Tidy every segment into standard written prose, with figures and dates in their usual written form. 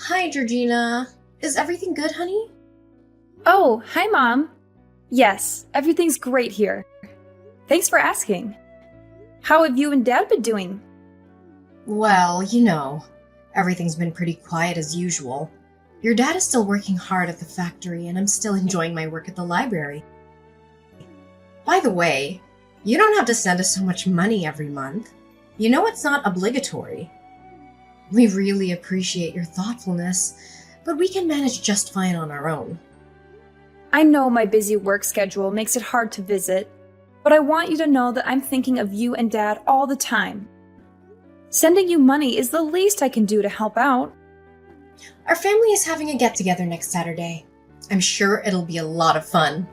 Hi, Georgina. Is everything good, honey? Oh, hi, Mom. Yes, everything's great here. Thanks for asking. How have you and Dad been doing? Well, everything's been pretty quiet as usual. Your dad is still working hard at the factory, and I'm still enjoying my work at the library. By the way, you don't have to send us so much money every month. You know it's not obligatory. We really appreciate your thoughtfulness, but we can manage just fine on our own. I know my busy work schedule makes it hard to visit, but I want you to know that I'm thinking of you and Dad all the time. Sending you money is the least I can do to help out. Our family is having a get-together next Saturday. I'm sure it'll be a lot of fun.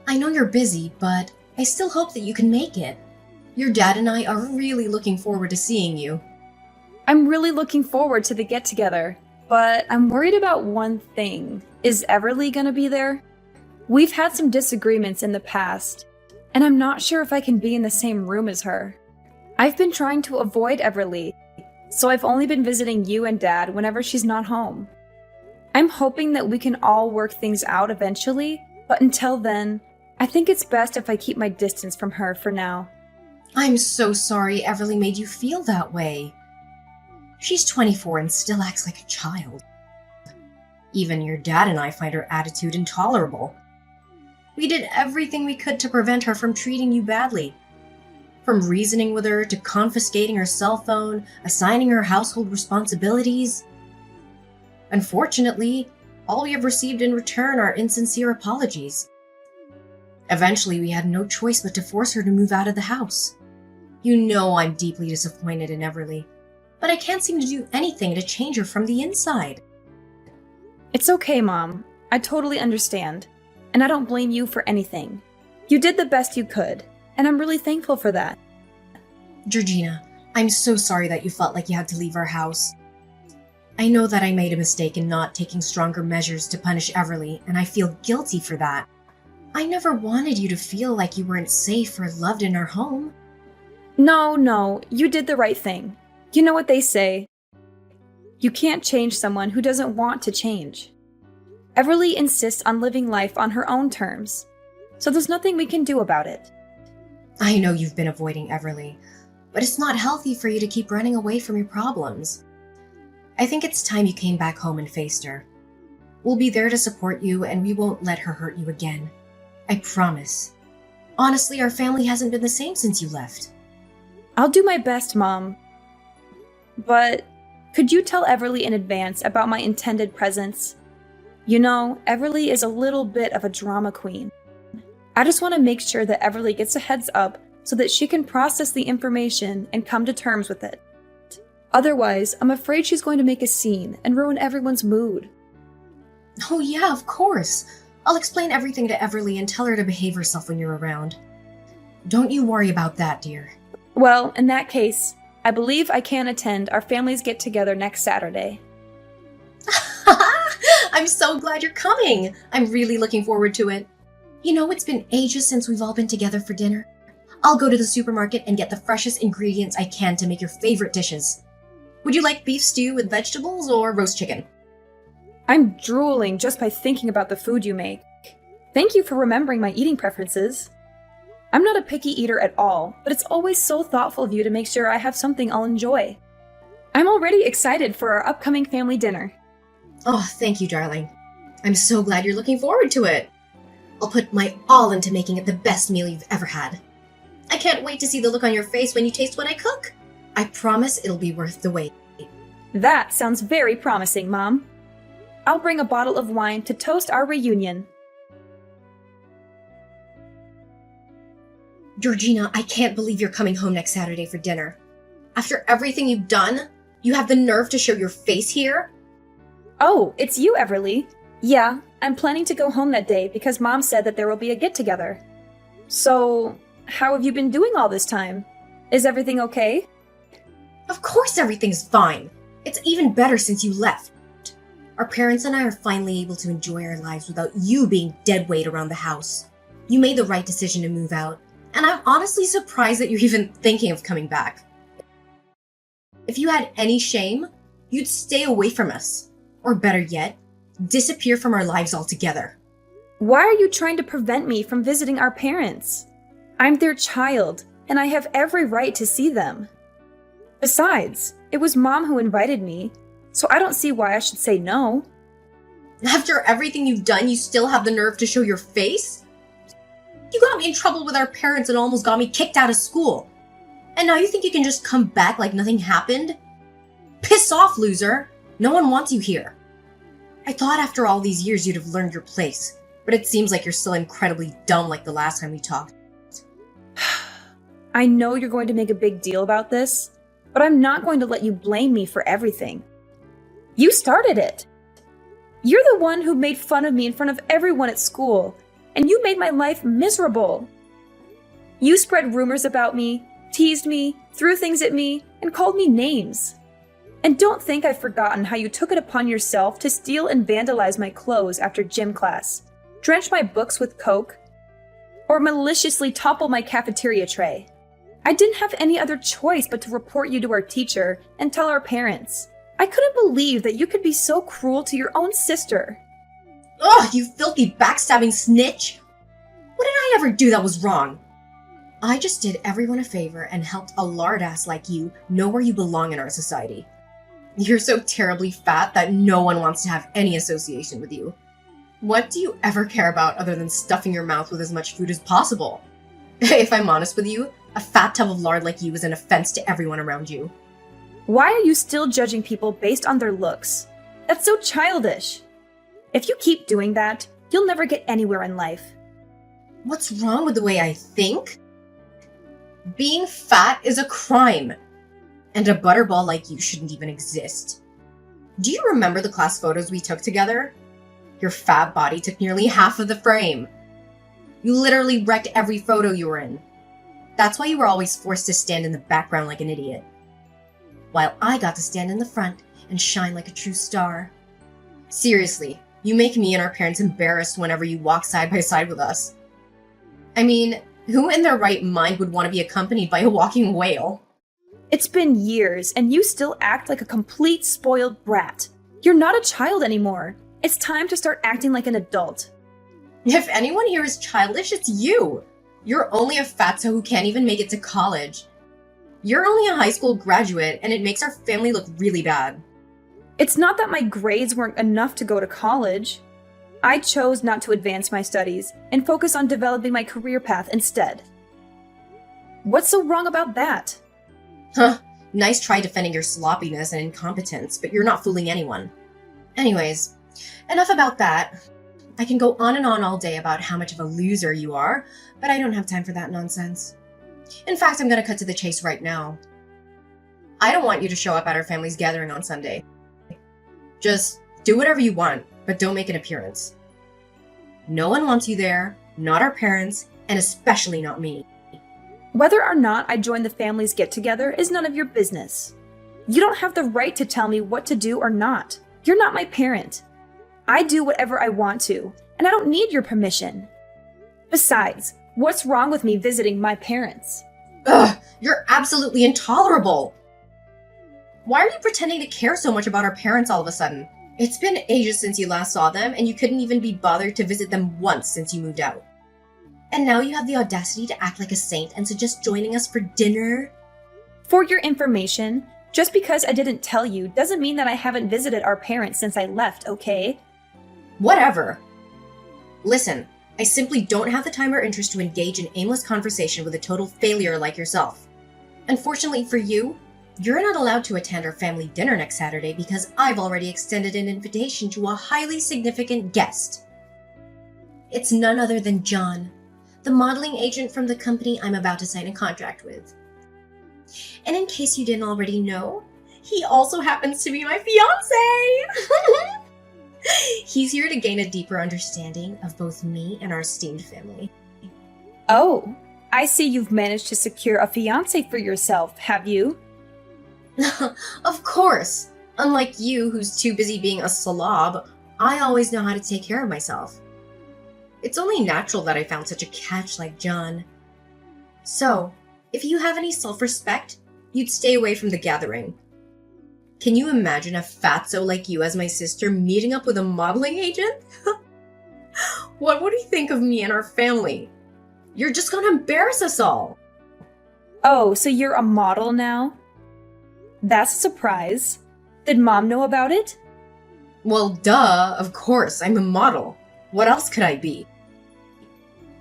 I know you're busy, but I still hope that you can make it. Your dad and I are really looking forward to seeing you. I'm really looking forward to the get-together, but I'm worried about one thing. Is Everly gonna be there? We've had some disagreements in the past, and I'm not sure if I can be in the same room as her. I've been trying to avoid Everly, so I've only been visiting you and Dad whenever she's not home. I'm hoping that we can all work things out eventually, but until then, I think it's best if I keep my distance from her for now. I'm so sorry Everly made you feel that way. She's 24 and still acts like a child. Even your dad and I find her attitude intolerable. We did everything we could to prevent her from treating you badly. From reasoning with her to confiscating her cell phone, assigning her household responsibilities. Unfortunately, all we have received in return are insincere apologies. Eventually, we had no choice but to force her to move out of the house. You know I'm deeply disappointed in Everly, but I can't seem to do anything to change her from the inside. It's okay, Mom. I totally understand, and I don't blame you for anything. You did the best you could, and I'm really thankful for that. Georgina, I'm so sorry that you felt like you had to leave our house. I know that I made a mistake in not taking stronger measures to punish Everly, and I feel guilty for that. I never wanted you to feel like you weren't safe or loved in our home. No, you did the right thing. You know what they say. You can't change someone who doesn't want to change. Everly insists on living life on her own terms, so there's nothing we can do about it. I know you've been avoiding Everly, but it's not healthy for you to keep running away from your problems. I think it's time you came back home and faced her. We'll be there to support you, and we won't let her hurt you again. I promise. Honestly, our family hasn't been the same since you left. I'll do my best, Mom. But could you tell Everly in advance about my intended presence? You know, Everly is a little bit of a drama queen. I just want to make sure that Everly gets a heads up so that she can process the information and come to terms with it. Otherwise, I'm afraid she's going to make a scene and ruin everyone's mood. Oh yeah, of course. I'll explain everything to Everly and tell her to behave herself when you're around. Don't you worry about that, dear. Well, in that case, I believe I can attend our family's get-together next Saturday. I'm so glad you're coming. I'm really looking forward to it. You know, it's been ages since we've all been together for dinner. I'll go to the supermarket and get the freshest ingredients I can to make your favorite dishes. Would you like beef stew with vegetables or roast chicken? I'm drooling just by thinking about the food you make. Thank you for remembering my eating preferences. I'm not a picky eater at all, but it's always so thoughtful of you to make sure I have something I'll enjoy. I'm already excited for our upcoming family dinner. Oh, thank you, darling. I'm so glad you're looking forward to it. I'll put my all into making it the best meal you've ever had. I can't wait to see the look on your face when you taste what I cook. I promise it'll be worth the wait. That sounds very promising, Mom. I'll bring a bottle of wine to toast our reunion. Georgina, I can't believe you're coming home next Saturday for dinner. After everything you've done, you have the nerve to show your face here? Oh, it's you, Everly. Yeah, I'm planning to go home that day because Mom said that there will be a get-together. So, how have you been doing all this time? Is everything okay? Of course everything's fine. It's even better since you left. Our parents and I are finally able to enjoy our lives without you being dead weight around the house. You made the right decision to move out, and I'm honestly surprised that you're even thinking of coming back. If you had any shame, you'd stay away from us. Or better yet, disappear from our lives altogether. Why are you trying to prevent me from visiting our parents? I'm their child, and I have every right to see them. Besides, it was Mom who invited me, so I don't see why I should say no. After everything you've done, you still have the nerve to show your face? You got me in trouble with our parents and almost got me kicked out of school. And now you think you can just come back like nothing happened? Piss off, loser! No one wants you here. I thought after all these years you'd have learned your place, but it seems like you're still incredibly dumb like the last time we talked. I know you're going to make a big deal about this, but I'm not going to let you blame me for everything. You started it. You're the one who made fun of me in front of everyone at school, and you made my life miserable. You spread rumors about me, teased me, threw things at me, and called me names. And don't think I've forgotten how you took it upon yourself to steal and vandalize my clothes after gym class, drench my books with Coke, or maliciously topple my cafeteria tray. I didn't have any other choice but to report you to our teacher and tell our parents. I couldn't believe that you could be so cruel to your own sister. Ugh, you filthy backstabbing snitch! What did I ever do that was wrong? I just did everyone a favor and helped a lard ass like you know where you belong in our society. You're so terribly fat that no one wants to have any association with you. What do you ever care about other than stuffing your mouth with as much food as possible? If I'm honest with you, a fat tub of lard like you is an offense to everyone around you. Why are you still judging people based on their looks? That's so childish. If you keep doing that, you'll never get anywhere in life. What's wrong with the way I think? Being fat is a crime. And a butterball like you shouldn't even exist. Do you remember the class photos we took together? Your fat body took nearly half of the frame. You literally wrecked every photo you were in. That's why you were always forced to stand in the background like an idiot. While I got to stand in the front and shine like a true star. Seriously, you make me and our parents embarrassed whenever you walk side by side with us. I mean, who in their right mind would want to be accompanied by a walking whale? It's been years, and you still act like a complete spoiled brat. You're not a child anymore. It's time to start acting like an adult. If anyone here is childish, it's you. You're only a fatso who can't even make it to college. You're only a high school graduate, and it makes our family look really bad. It's not that my grades weren't enough to go to college. I chose not to advance my studies and focus on developing my career path instead. What's so wrong about that? Huh, nice try defending your sloppiness and incompetence, but you're not fooling anyone. Anyways, enough about that. I can go on and on all day about how much of a loser you are, but I don't have time for that nonsense. In fact, I'm gonna cut to the chase right now. I don't want you to show up at our family's gathering on Sunday. Just do whatever you want, but don't make an appearance. No one wants you there, not our parents, and especially not me. Whether or not I join the family's get-together is none of your business. You don't have the right to tell me what to do or not. You're not my parent. I do whatever I want to, and I don't need your permission. Besides, what's wrong with me visiting my parents? Ugh, you're absolutely intolerable! Why are you pretending to care so much about our parents all of a sudden? It's been ages since you last saw them, and you couldn't even be bothered to visit them once since you moved out. And now you have the audacity to act like a saint and suggest joining us for dinner? For your information, just because I didn't tell you doesn't mean that I haven't visited our parents since I left, okay? Whatever. Listen, I simply don't have the time or interest to engage in aimless conversation with a total failure like yourself. Unfortunately for you, you're not allowed to attend our family dinner next Saturday because I've already extended an invitation to a highly significant guest. It's none other than John, the modeling agent from the company I'm about to sign a contract with. And in case you didn't already know, he also happens to be my fiancé! He's here to gain a deeper understanding of both me and our esteemed family. Oh, I see you've managed to secure a fiancé for yourself, have you? Of course! Unlike you, who's too busy being a slob, I always know how to take care of myself. It's only natural that I found such a catch like John. So, if you have any self-respect, you'd stay away from the gathering. Can you imagine a fatso like you as my sister meeting up with a modeling agent? What would he think of me and our family? You're just gonna embarrass us all. Oh, so you're a model now? That's a surprise. Did Mom know about it? Well, duh, of course, I'm a model. What else could I be?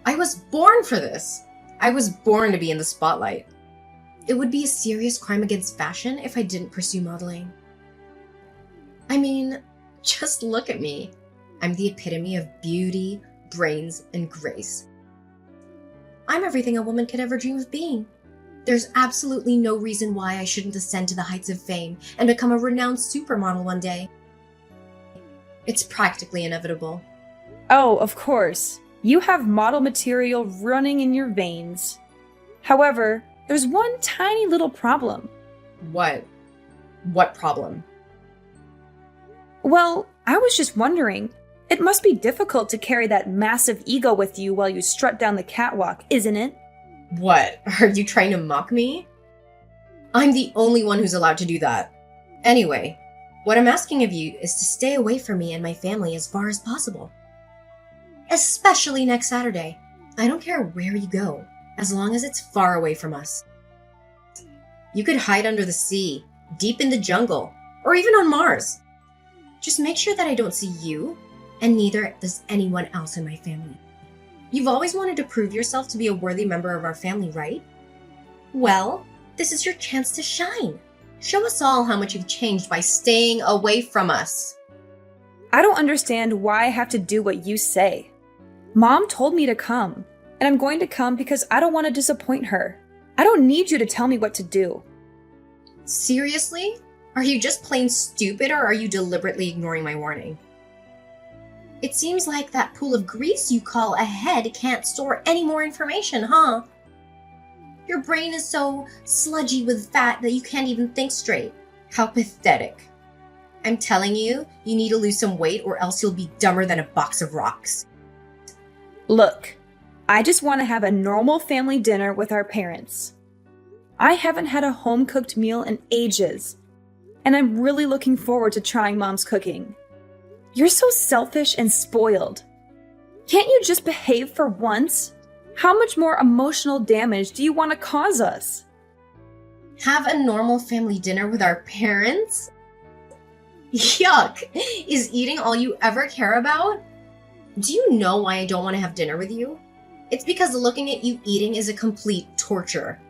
I was born for this. I was born to be in the spotlight. It would be a serious crime against fashion if I didn't pursue modeling. I mean, just look at me. I'm the epitome of beauty, brains, and grace. I'm everything a woman could ever dream of being. There's absolutely no reason why I shouldn't ascend to the heights of fame and become a renowned supermodel one day. It's practically inevitable. Oh, of course. You have model material running in your veins. However, there's one tiny little problem. What? What problem? Well, I was just wondering. It must be difficult to carry that massive ego with you while you strut down the catwalk, isn't it? What? Are you trying to mock me? I'm the only one who's allowed to do that. Anyway, what I'm asking of you is to stay away from me and my family as far as possible. Especially next Saturday. I don't care where you go, as long as it's far away from us. You could hide under the sea, deep in the jungle, or even on Mars. Just make sure that I don't see you, and neither does anyone else in my family. You've always wanted to prove yourself to be a worthy member of our family, right? Well, this is your chance to shine. Show us all how much you've changed by staying away from us. I don't understand why I have to do what you say. Mom told me to come, and I'm going to come because I don't want to disappoint her. I don't need you to tell me what to do. Seriously? Are you just plain stupid, or are you deliberately ignoring my warning? It seems like that pool of grease you call a head can't store any more information, huh? Your brain is so sludgy with fat that you can't even think straight. How pathetic. I'm telling you, you need to lose some weight or else you'll be dumber than a box of rocks. Look, I just want to have a normal family dinner with our parents. I haven't had a home-cooked meal in ages, and I'm really looking forward to trying Mom's cooking. You're so selfish and spoiled. Can't you just behave for once? How much more emotional damage do you want to cause us? Have a normal family dinner with our parents? Yuck! Is eating all you ever care about? Do you know why I don't want to have dinner with you? It's because looking at you eating is a complete torture.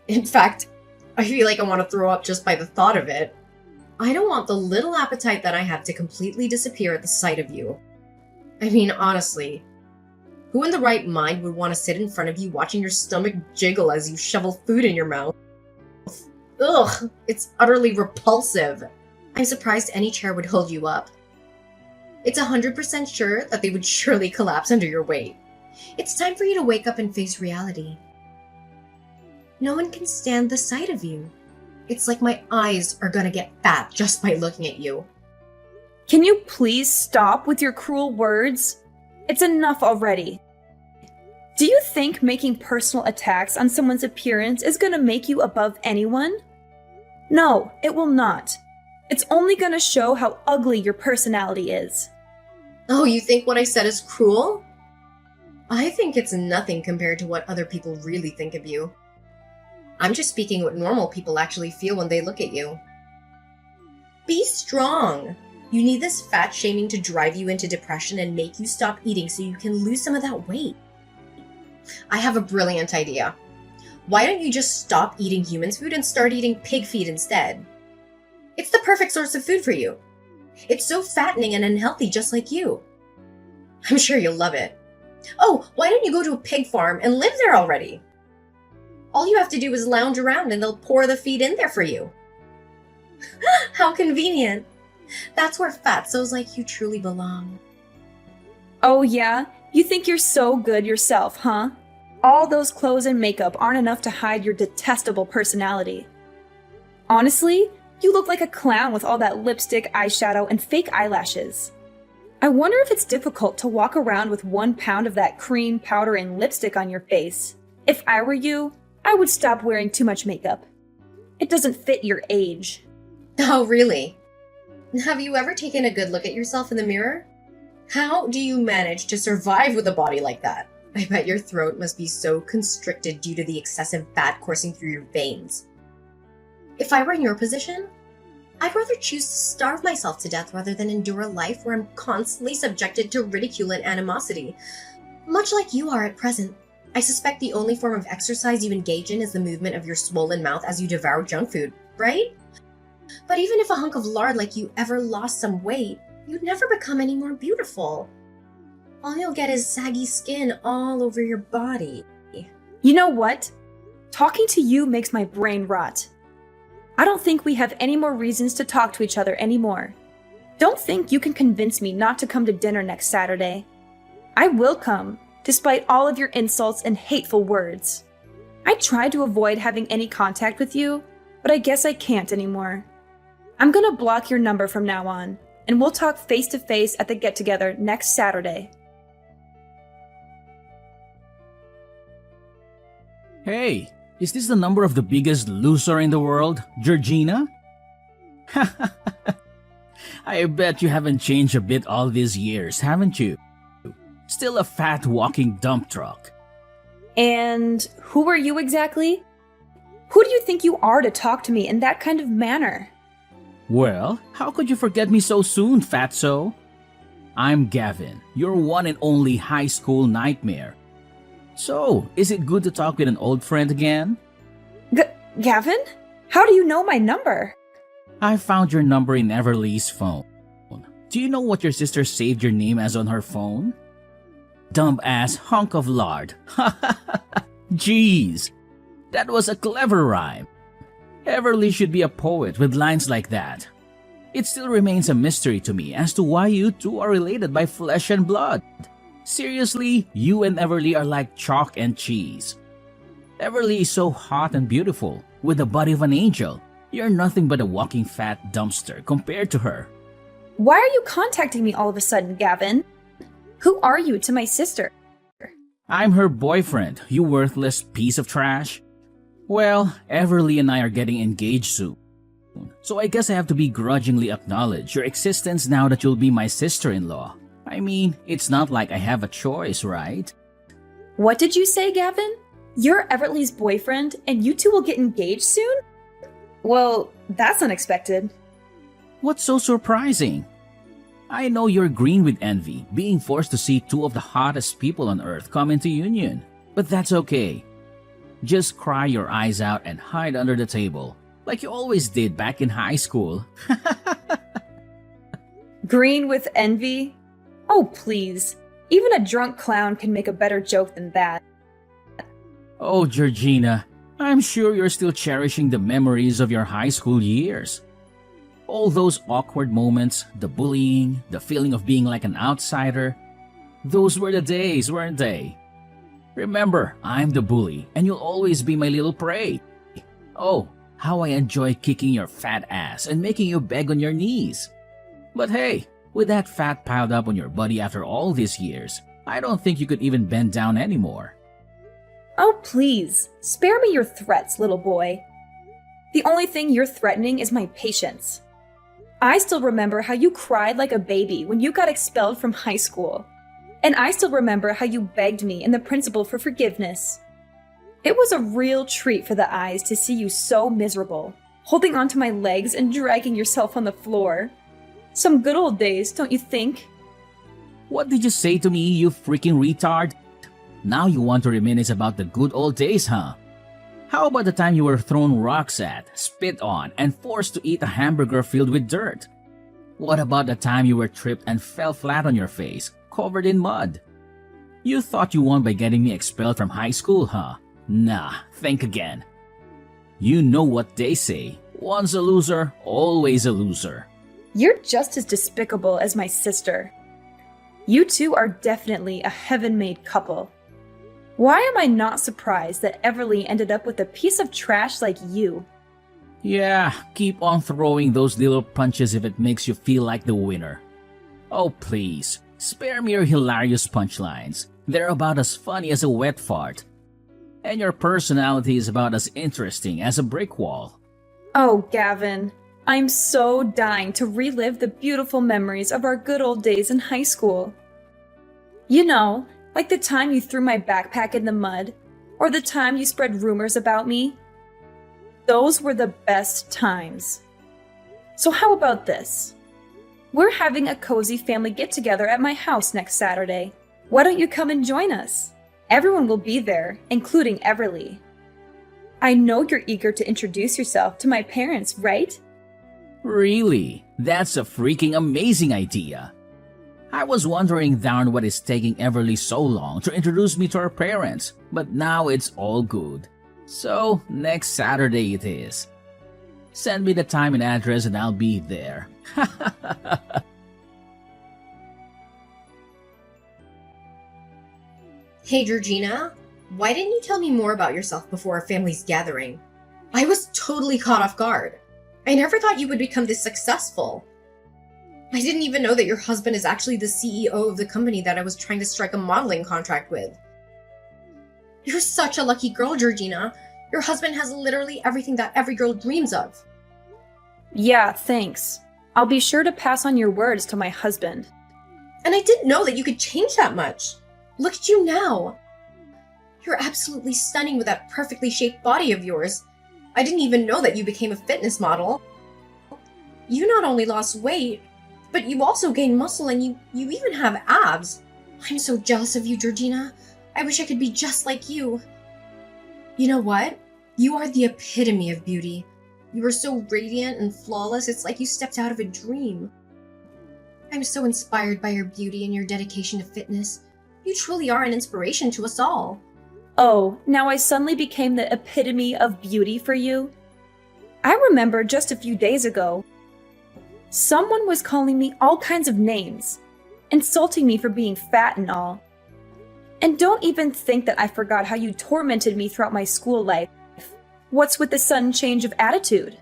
In fact, I feel like I want to throw up just by the thought of it. I don't want the little appetite that I have to completely disappear at the sight of you. I mean, honestly, who in the right mind would want to sit in front of you watching your stomach jiggle as you shovel food in your mouth? Ugh, it's utterly repulsive. I'm surprised any chair would hold you up. It's 100% sure that they would surely collapse under your weight. It's time for you to wake up and face reality. No one can stand the sight of you. It's like my eyes are gonna get fat just by looking at you. Can you please stop with your cruel words? It's enough already. Do you think making personal attacks on someone's appearance is gonna make you above anyone? No, it will not. It's only gonna show how ugly your personality is. Oh, you think what I said is cruel? I think it's nothing compared to what other people really think of you. I'm just speaking what normal people actually feel when they look at you. Be strong. You need this fat shaming to drive you into depression and make you stop eating so you can lose some of that weight. I have a brilliant idea. Why don't you just stop eating humans' food and start eating pig feed instead? It's the perfect source of food for you. It's so fattening and unhealthy, just like you. I'm sure you'll love it. Oh, why don't you go to a pig farm and live there already? All you have to do is lounge around and they'll pour the feed in there for you. How convenient. That's where fatzos like you truly belong. Oh yeah? You think you're so good yourself, huh? All those clothes and makeup aren't enough to hide your detestable personality. Honestly, you look like a clown with all that lipstick, eyeshadow, and fake eyelashes. I wonder if it's difficult to walk around with 1 pound of that cream, powder, and lipstick on your face. If I were you, I would stop wearing too much makeup. It doesn't fit your age. Oh, really? Have you ever taken a good look at yourself in the mirror? How do you manage to survive with a body like that? I bet your throat must be so constricted due to the excessive fat coursing through your veins. If I were in your position, I'd rather choose to starve myself to death rather than endure a life where I'm constantly subjected to ridicule and animosity. Much like you are at present, I suspect the only form of exercise you engage in is the movement of your swollen mouth as you devour junk food, right? But even if a hunk of lard like you ever lost some weight, you'd never become any more beautiful. All you'll get is saggy skin all over your body. You know what? Talking to you makes my brain rot. I don't think we have any more reasons to talk to each other anymore. Don't think you can convince me not to come to dinner next Saturday. I will come, despite all of your insults and hateful words. I tried to avoid having any contact with you, but I guess I can't anymore. I'm gonna block your number from now on, and we'll talk face to face at the get-together next Saturday. Hey, is this the number of the biggest loser in the world, Georgina? I bet you haven't changed a bit all these years, haven't you? Still a fat walking dump truck. And who are you exactly? Who do you think you are to talk to me in that kind of manner? Well, how could you forget me so soon, fatso? I'm Gavin, your one and only high school nightmare. So, is it good to talk with an old friend again? Gavin? How do you know my number? I found your number in Everly's phone. Do you know what your sister saved your name as on her phone? Dumb ass hunk of lard. Jeez, that was a clever rhyme. Everly should be a poet with lines like that. It still remains a mystery to me as to why you two are related by flesh and blood. Seriously, you and Everly are like chalk and cheese. Everly is so hot and beautiful, with the body of an angel. You're nothing but a walking fat dumpster compared to her. Why are you contacting me all of a sudden, Gavin? Who are you to my sister? I'm her boyfriend, you worthless piece of trash. Well, Everly and I are getting engaged soon. So I guess I have to begrudgingly acknowledge your existence now that you'll be my sister-in-law. I mean, it's not like I have a choice, right? What did you say, Gavin? You're Everly's boyfriend, and you two will get engaged soon? Well, that's unexpected. What's so surprising? I know you're green with envy, being forced to see two of the hottest people on earth come into union. But that's okay. Just cry your eyes out and hide under the table, like you always did back in high school. Green with envy? Oh, please. Even a drunk clown can make a better joke than that. Oh, Georgina, I'm sure you're still cherishing the memories of your high school years. All those awkward moments, the bullying, the feeling of being like an outsider. Those were the days, weren't they? Remember, I'm the bully, and you'll always be my little prey. Oh, how I enjoy kicking your fat ass and making you beg on your knees. But hey, with that fat piled up on your body after all these years, I don't think you could even bend down anymore. Oh, please. Spare me your threats, little boy. The only thing you're threatening is my patience. I still remember how you cried like a baby when you got expelled from high school. And I still remember how you begged me and the principal for forgiveness. It was a real treat for the eyes to see you so miserable, holding onto my legs and dragging yourself on the floor. Some good old days, don't you think? What did you say to me, you freaking retard? Now you want to reminisce about the good old days, huh? How about the time you were thrown rocks at, spit on, and forced to eat a hamburger filled with dirt? What about the time you were tripped and fell flat on your face, covered in mud? You thought you won by getting me expelled from high school, huh? Nah, think again. You know what they say, once a loser, always a loser. You're just as despicable as my sister. You two are definitely a heaven-made couple. Why am I not surprised that Everly ended up with a piece of trash like you? Yeah, keep on throwing those little punches if it makes you feel like the winner. Oh please, spare me your hilarious punchlines. They're about as funny as a wet fart. And your personality is about as interesting as a brick wall. Oh, Gavin. I'm so dying to relive the beautiful memories of our good old days in high school. You know, like the time you threw my backpack in the mud, or the time you spread rumors about me. Those were the best times. So how about this? We're having a cozy family get-together at my house next Saturday. Why don't you come and join us? Everyone will be there, including Everly. I know you're eager to introduce yourself to my parents, right? Really? That's a freaking amazing idea. I was wondering darn what is taking Everly so long to introduce me to her parents, but now it's all good. So, next Saturday it is. Send me the time and address and I'll be there. Hey, Georgina, why didn't you tell me more about yourself before our family's gathering? I was totally caught off guard. I never thought you would become this successful. I didn't even know that your husband is actually the CEO of the company that I was trying to strike a modeling contract with. You're such a lucky girl, Georgina. Your husband has literally everything that every girl dreams of. Yeah, thanks. I'll be sure to pass on your words to my husband. And I didn't know that you could change that much. Look at you now. You're absolutely stunning with that perfectly shaped body of yours. I didn't even know that you became a fitness model. You not only lost weight, but you also gained muscle and you even have abs. I'm so jealous of you, Georgina. I wish I could be just like you. You know what? You are the epitome of beauty. You are so radiant and flawless, it's like you stepped out of a dream. I'm so inspired by your beauty and your dedication to fitness. You truly are an inspiration to us all. Oh, now I suddenly became the epitome of beauty for you? I remember just a few days ago, someone was calling me all kinds of names, insulting me for being fat and all. And don't even think that I forgot how you tormented me throughout my school life. What's with the sudden change of attitude?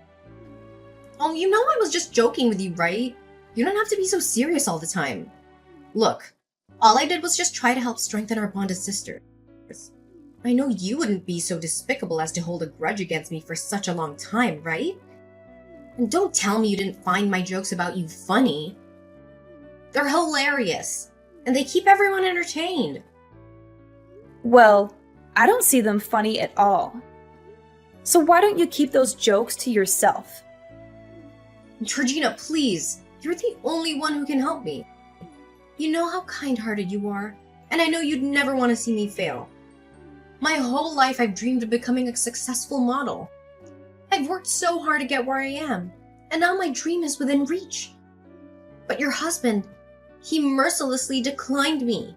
Oh, you know I was just joking with you, right? You don't have to be so serious all the time. Look, all I did was just try to help strengthen our bond as sisters. I know you wouldn't be so despicable as to hold a grudge against me for such a long time, right? And don't tell me you didn't find my jokes about you funny. They're hilarious, and they keep everyone entertained. Well, I don't see them funny at all. So why don't you keep those jokes to yourself? Georgina, please, you're the only one who can help me. You know how kind-hearted you are, and I know you'd never want to see me fail. My whole life I've dreamed of becoming a successful model. I've worked so hard to get where I am, and now my dream is within reach. But your husband, he mercilessly declined me.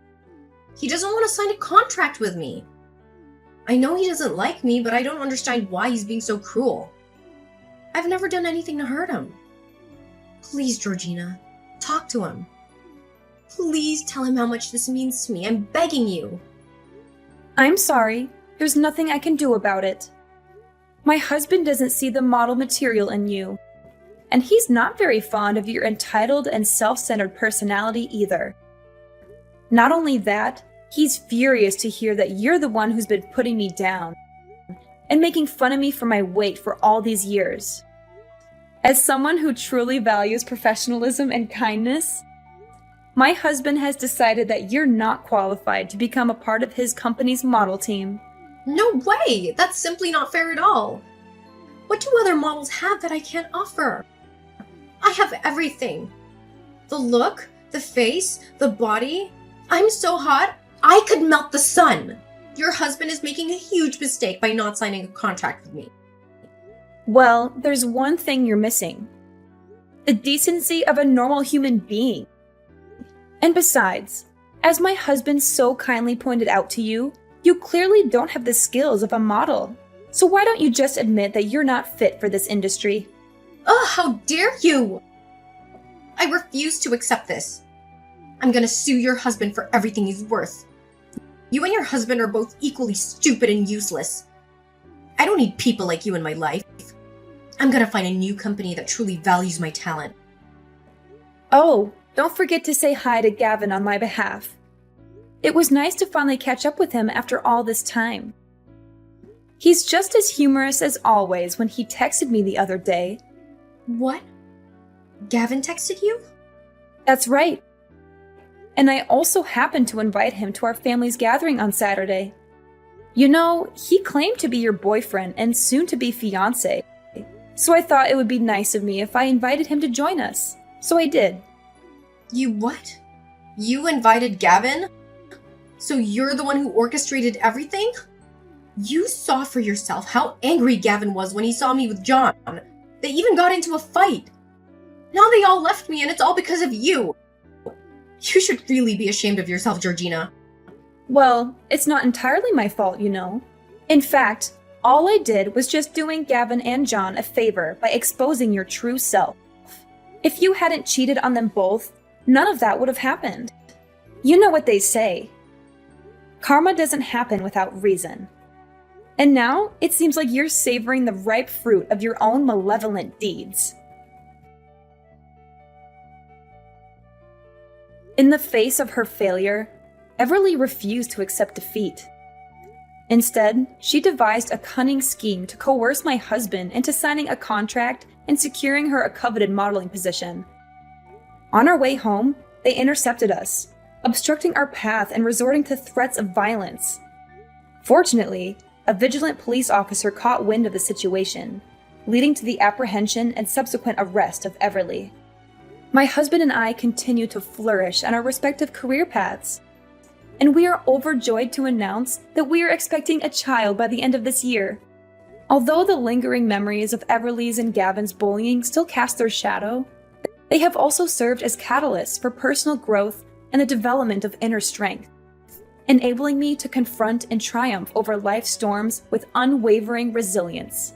He doesn't want to sign a contract with me. I know he doesn't like me, but I don't understand why he's being so cruel. I've never done anything to hurt him. Please, Georgina, talk to him. Please tell him how much this means to me. I'm begging you. I'm sorry. There's nothing I can do about it. My husband doesn't see the model material in you. And he's not very fond of your entitled and self-centered personality either. Not only that, he's furious to hear that you're the one who's been putting me down and making fun of me for my weight for all these years. As someone who truly values professionalism and kindness, my husband has decided that you're not qualified to become a part of his company's model team. No way! That's simply not fair at all. What do other models have that I can't offer? I have everything. The look, the face, the body. I'm so hot, I could melt the sun. Your husband is making a huge mistake by not signing a contract with me. Well, there's one thing you're missing. The decency of a normal human being. And besides, as my husband so kindly pointed out to you, you clearly don't have the skills of a model. So why don't you just admit that you're not fit for this industry? Ugh, how dare you! I refuse to accept this. I'm gonna sue your husband for everything he's worth. You and your husband are both equally stupid and useless. I don't need people like you in my life. I'm gonna find a new company that truly values my talent. Oh, don't forget to say hi to Gavin on my behalf. It was nice to finally catch up with him after all this time. He's just as humorous as always when he texted me the other day. What? Gavin texted you? That's right. And I also happened to invite him to our family's gathering on Saturday. You know, he claimed to be your boyfriend and soon to be fiancé. So I thought it would be nice of me if I invited him to join us. So I did. You what? You invited Gavin? So you're the one who orchestrated everything? You saw for yourself how angry Gavin was when he saw me with John. They even got into a fight. Now they all left me and it's all because of you. You should really be ashamed of yourself, Georgina. Well, it's not entirely my fault, you know. In fact, all I did was just doing Gavin and John a favor by exposing your true self. If you hadn't cheated on them both, none of that would have happened. You know what they say. Karma doesn't happen without reason. And now, it seems like you're savoring the ripe fruit of your own malevolent deeds. In the face of her failure, Everly refused to accept defeat. Instead, she devised a cunning scheme to coerce my husband into signing a contract and securing her a coveted modeling position. On our way home, they intercepted us, obstructing our path and resorting to threats of violence. Fortunately, a vigilant police officer caught wind of the situation, leading to the apprehension and subsequent arrest of Everly. My husband and I continue to flourish on our respective career paths, and we are overjoyed to announce that we are expecting a child by the end of this year. Although the lingering memories of Everly's and Gavin's bullying still cast their shadow, they have also served as catalysts for personal growth and the development of inner strength, enabling me to confront and triumph over life's storms with unwavering resilience.